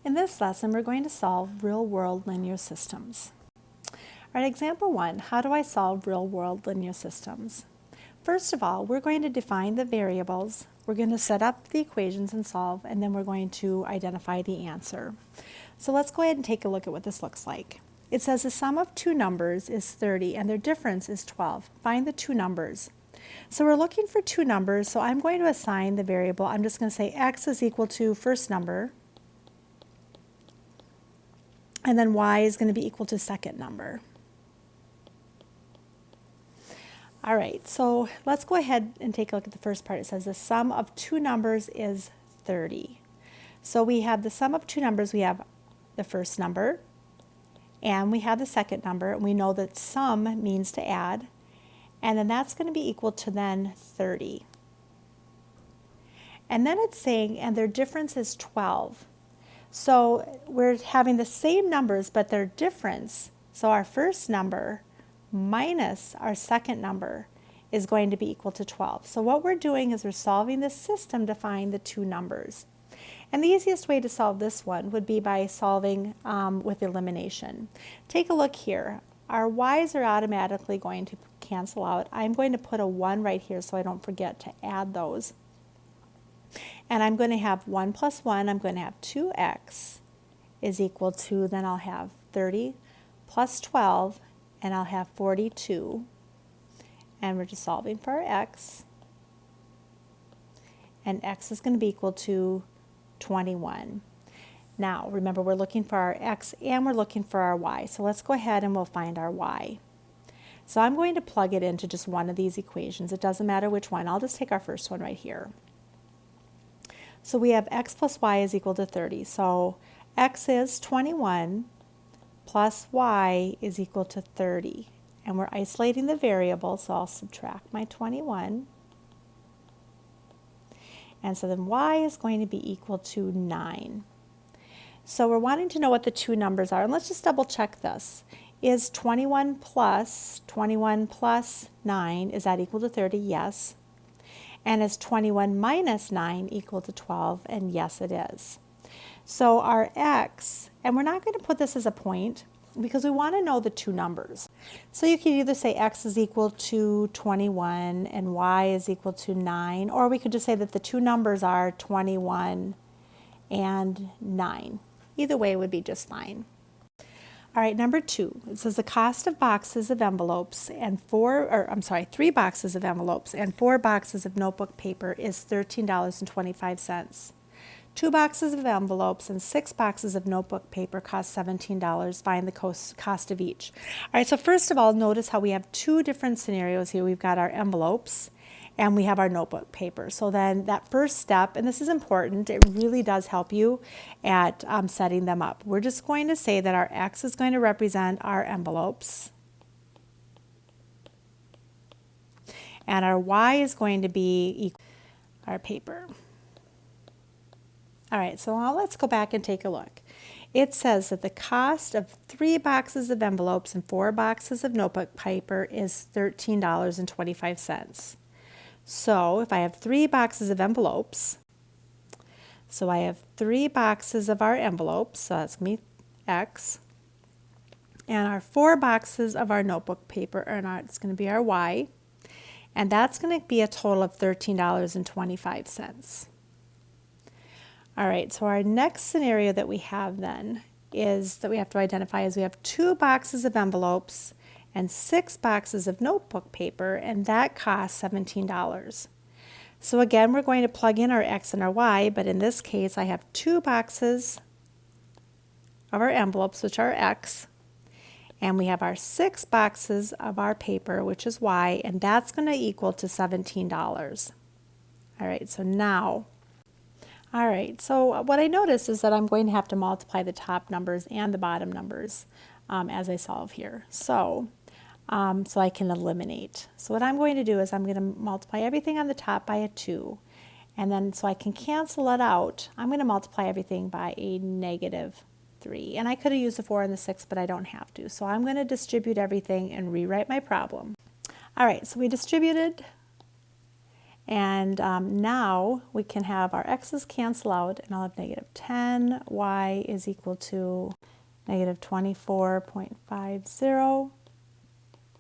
In this lesson, we're going to solve real-world linear systems. All right, example 1, how do I solve real-world linear systems? First of all, we're going to define the variables, we're going to set up the equations and solve, and then we're going to identify the answer. So let's go ahead and take a look at what this looks like. It says the sum of two numbers is 30 and their difference is 12. Find the two numbers. So we're looking for two numbers, so I'm going to assign the variable. I'm just going to say x is equal to first number, and then y is going to be equal to second number. All right, so let's go ahead and take a look at the first part. It says the sum of two numbers is 30. So we have the sum of two numbers. We have the first number, and we have the second number, and we know that sum means to add, and then that's going to be equal to then 30. And then it's saying, and their difference is 12. So we're having the same numbers, but their difference, so our first number minus our second number is going to be equal to 12. So what we're doing is we're solving this system to find the two numbers. And the easiest way to solve this one would be by solving with elimination. Take a look here. Our y's are automatically going to cancel out. I'm going to put a 1 right here so I don't forget to add those. And I'm going to have 1 plus 1, I'm going to have 2x is equal to, then I'll have 30 plus 12, and I'll have 42. And we're just solving for our x. And x is going to be equal to 21. Now, remember, we're looking for our x and we're looking for our y. So let's go ahead and we'll find our y. So I'm going to plug it into just one of these equations. It doesn't matter which one. I'll just take our first one right here. So we have x plus y is equal to 30. So x is 21 plus y is equal to 30. And we're isolating the variable, so I'll subtract my 21. And so then y is going to be equal to 9. So we're wanting to know what the two numbers are. And let's just double check this. Is 21 plus 9, is that equal to 30? Yes. And is 21 minus 9 equal to 12? And yes, it is. So our x, and we're not going to put this as a point because we want to know the two numbers. So you can either say x is equal to 21 and y is equal to 9, or we could just say that the two numbers are 21 and 9. Either way would be just fine. All right, number 2, it says the cost of boxes of envelopes and 3 boxes of envelopes and 4 boxes of notebook paper is $13.25. 2 boxes of envelopes and 6 boxes of notebook paper cost $17. Find the cost of each. All right, so first of all, notice how we have two different scenarios here. We've got our envelopes and we have our notebook paper. So then that first step, and this is important, it really does help you at setting them up. We're just going to say that our x is going to represent our envelopes and our y is going to be equal to our paper. All right, so now let's go back and take a look. It says that the cost of 3 boxes of envelopes and 4 boxes of notebook paper is $13.25. So if I have 3 boxes of envelopes, so I have 3 boxes of our envelopes, so that's going to be x, and our 4 boxes of our notebook paper, it's going to be our y, and that's going to be a total of $13.25. All right, so our next scenario that we have then is that we have to identify is we have 2 boxes of envelopes and 6 boxes of notebook paper, and that costs $17. So again, we're going to plug in our x and our y, but in this case, I have 2 boxes of our envelopes, which are x, and we have our 6 boxes of our paper, which is y, and that's going to equal to $17. All right, so now, all right, so what I notice is that I'm going to have to multiply the top numbers and the bottom numbers as I solve here. So I can eliminate. So what I'm going to do is I'm going to multiply everything on the top by a 2. And then so I can cancel it out, I'm going to multiply everything by a -3. And I could have used the 4 and the 6, but I don't have to. So I'm going to distribute everything and rewrite my problem. All right, so we distributed And now we can have our x's cancel out, and I'll have negative 10, y is equal to negative 24.50.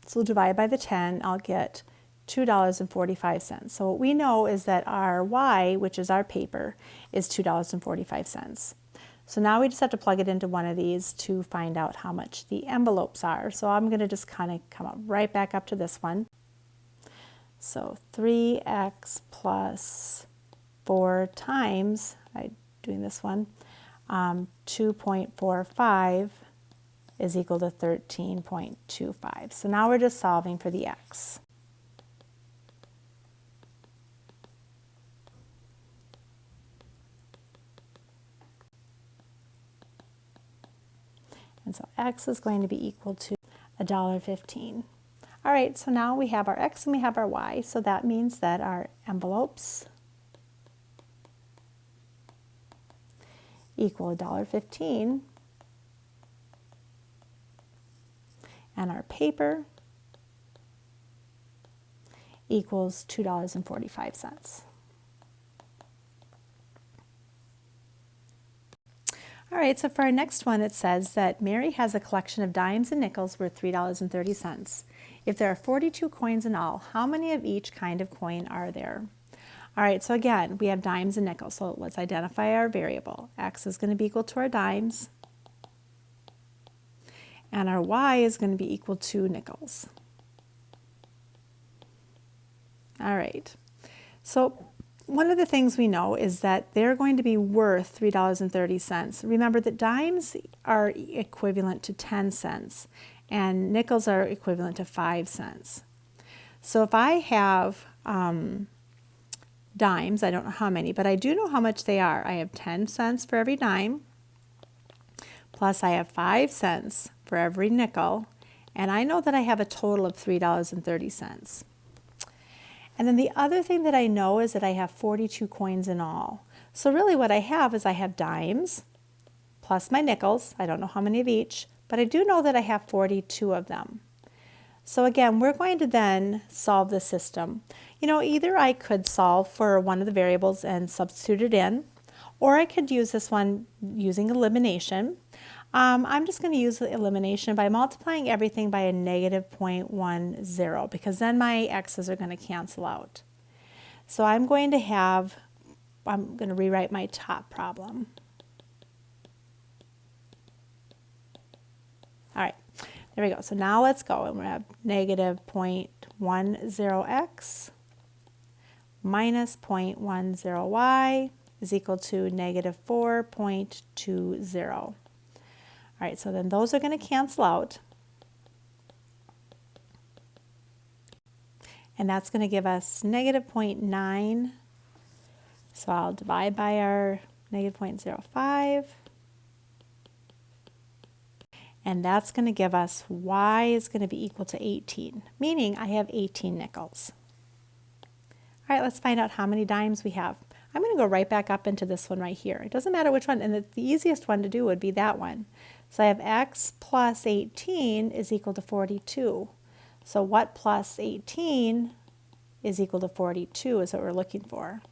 So we'll divide by the 10, I'll get $2.45. So what we know is that our y, which is our paper, is $2.45. So now we just have to plug it into one of these to find out how much the envelopes are. So I'm going to just kind of come up right back up to this one. So 3x plus 4 times, I'm doing this one, 2.45 is equal to 13.25. So now we're just solving for the x. And so x is going to be equal to $1.15. All right, so now we have our x and we have our y, so that means that our envelopes equal $1.15, and our paper equals $2.45. All right, so for our next one, it says that Mary has a collection of dimes and nickels worth $3.30. If there are 42 coins in all, how many of each kind of coin are there? All right, so again, we have dimes and nickels, so let's identify our variable. X is going to be equal to our dimes, and our y is going to be equal to nickels. All right, so one of the things we know is that they're going to be worth $3.30. Remember that dimes are equivalent to 10 cents and nickels are equivalent to 5 cents. So if I have dimes, I don't know how many, but I do know how much they are. I have 10 cents for every dime, plus I have 5 cents for every nickel, and I know that I have a total of $3.30. And then the other thing that I know is that I have 42 coins in all. So really what I have is I have dimes plus my nickels. I don't know how many of each, but I do know that I have 42 of them. So again, we're going to then solve the system. You know, either I could solve for one of the variables and substitute it in, or I could use this one using elimination. I'm just going to use the elimination by multiplying everything by a negative 0.10 because then my x's are going to cancel out. So I'm going to rewrite my top problem. All right, there we go. So now let's go, and we have negative 0.10x minus 0.10y is equal to negative 4.20. All right, so then those are going to cancel out. And that's going to give us negative 0.9. So I'll divide by our negative 0.05. And that's going to give us y is going to be equal to 18, meaning I have 18 nickels. All right, let's find out how many dimes we have. I'm going to go right back up into this one right here. It doesn't matter which one, and the easiest one to do would be that one. So I have x plus 18 is equal to 42. So what plus 18 is equal to 42 is what we're looking for.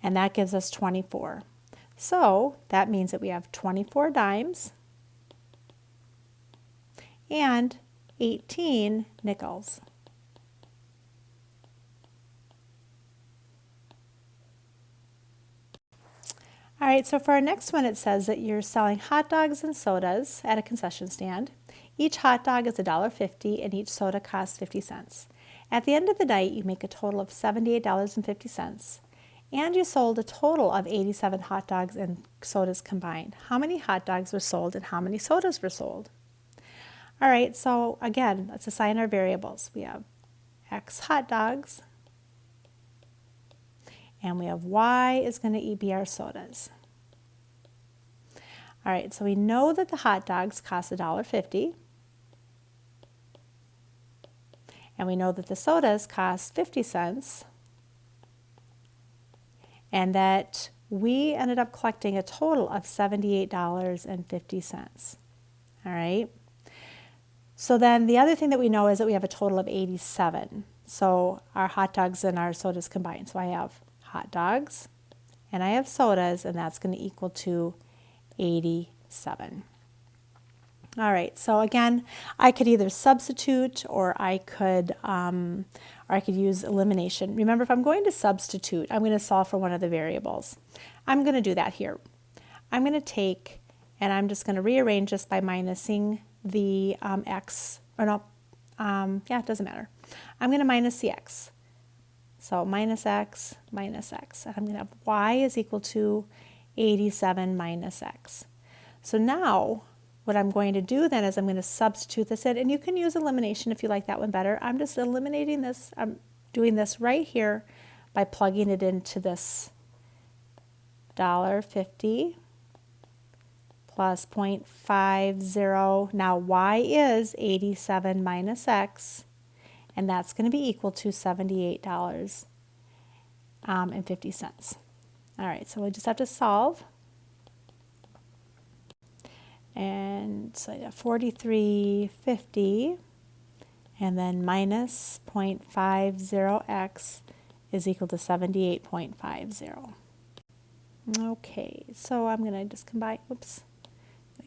And that gives us 24. So that means that we have 24 dimes and 18 nickels. All right, so for our next one, it says that you're selling hot dogs and sodas at a concession stand. Each hot dog is $1.50 and each soda costs 50 cents. At the end of the night, you make a total of $78.50, and you sold a total of 87 hot dogs and sodas combined. How many hot dogs were sold and how many sodas were sold? All right, so again, let's assign our variables. We have x hot dogs, and we have y is going to be our sodas. All right, so we know that the hot dogs cost $1.50, and we know that the sodas cost 50 cents, and that we ended up collecting a total of $78.50. All right. So then the other thing that we know is that we have a total of 87. So our hot dogs and our sodas combined. So I have hot dogs and I have sodas, and that's going to equal to 87. All right, so again, I could either substitute or I could use elimination. Remember, if I'm going to substitute, I'm going to solve for one of the variables. I'm going to do that here. I'm going to take, and I'm just going to rearrange this by minusing the x, or no, yeah, it doesn't matter. I'm going to minus the x. So minus x, and I'm going to have y is equal to 87 minus x. So now, what I'm going to do then is I'm going to substitute this in, and you can use elimination if you like that one better. I'm just eliminating this. I'm doing this right here by plugging it into this $1.50 plus 0.50. Now y is 87 minus x, and that's going to be equal to $78.50. All right, so we just have to solve. And so I have 43.50, and then minus 0.50x is equal to 78.50. Okay, so I'm going to just combine,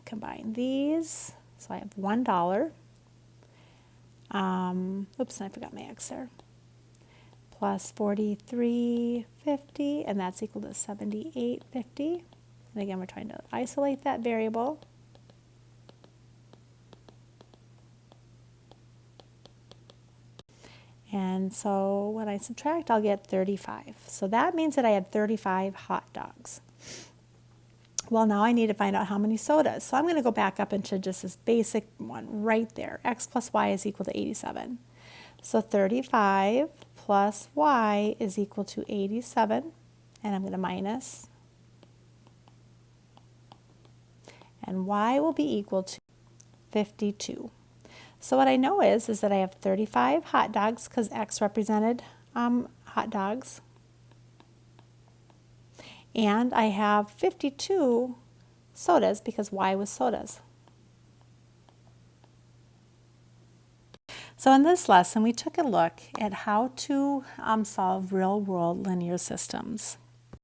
combine these. So I have $1. Oops, I forgot my x there. Plus 43.50, and that's equal to 78.50. And again, we're trying to isolate that variable. And so when I subtract, I'll get 35. So that means that I had 35 hot dogs. Well, now I need to find out how many sodas. So I'm going to go back up into just this basic one right there. X plus y is equal to 87. So 35 plus y is equal to 87. And I'm going to minus. And y will be equal to 52. So what I know is that I have 35 hot dogs because X represented hot dogs. And I have 52 sodas because Y was sodas. So in this lesson, we took a look at how to solve real-world linear systems.